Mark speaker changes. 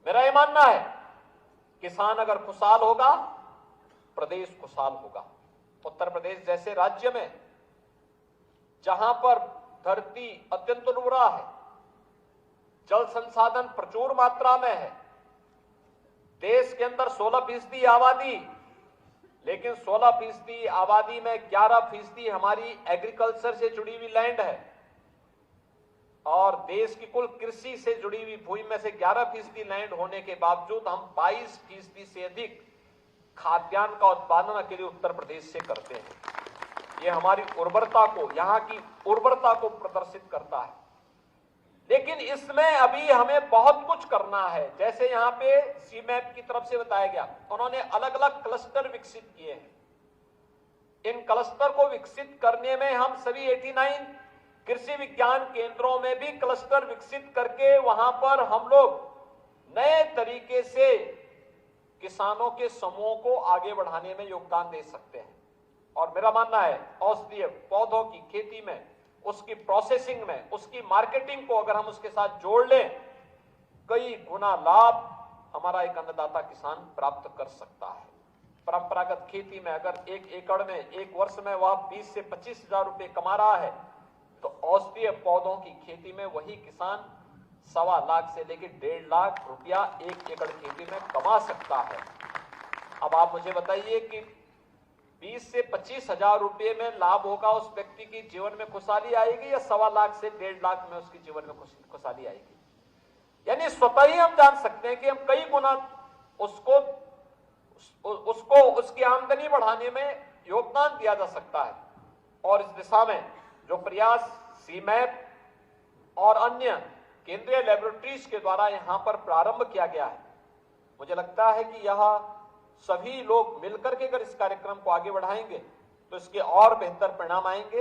Speaker 1: मेरा यह मानना है, किसान अगर खुशहाल होगा, प्रदेश खुशहाल होगा। उत्तर प्रदेश जैसे राज्य में जहां पर धरती अत्यंत उर्वरा है, जल संसाधन प्रचुर मात्रा में है, देश के अंदर 16% आबादी, लेकिन 16% आबादी में 11% हमारी एग्रीकल्चर से जुड़ी हुई लैंड है और देश की कुल कृषि से जुड़ी हुई भूमि में से 11% लैंड होने के बावजूद हम 22% से अधिक खाद्यान्न का उत्पादन अकेले उत्तर प्रदेश से करते हैं। ये हमारी उर्वरता को, यहाँ की उर्वरता को प्रदर्शित करता है। लेकिन इसमें अभी हमें बहुत कुछ करना है। जैसे यहाँ पे सीमैप की तरफ से बताया गया, उन्होंने अलग अलग क्लस्टर विकसित किए हैं। इन क्लस्टर को विकसित करने में हम सभी 89 कृषि विज्ञान केंद्रों में भी क्लस्टर विकसित करके वहां पर हम लोग नए तरीके से किसानों के समूह को आगे बढ़ाने में योगदान दे सकते हैं। और मेरा मानना है, औषधीय पौधों की खेती में, उसकी प्रोसेसिंग में, उसकी मार्केटिंग को अगर हम उसके साथ जोड़ लें, कई गुना लाभ हमारा एक अन्नदाता किसान प्राप्त कर सकता है। परंपरागत खेती में अगर 1 एकड़ में एक वर्ष में वह 20 से 25 हजार रुपए कमा रहा है, तो औषधीय पौधों की खेती में वही किसान 1.25 लाख से लेकर 1.5 लाख रुपया 1 एकड़ खेती में कमा सकता है। अब आप मुझे बताइए कि 20 से 25 हजार रुपये में लाभ होगा, उस व्यक्ति की जीवन में खुशहाली आएगी, या 1.25 लाख से 1.5 लाख में उसके जीवन में खुशहाली आएगी? यानी स्वतः ही हम जान सकते हैं कि हम कई गुना उसको उसकी आमदनी बढ़ाने में योगदान दिया जा सकता है। और इस दिशा में जो प्रयास सीमैप और अन्य केंद्रीय लेबोरेटरीज के द्वारा यहां पर प्रारंभ किया गया है, मुझे लगता है कि यह सभी लोग मिलकर के अगर इस कार्यक्रम को आगे बढ़ाएंगे तो इसके और बेहतर परिणाम आएंगे।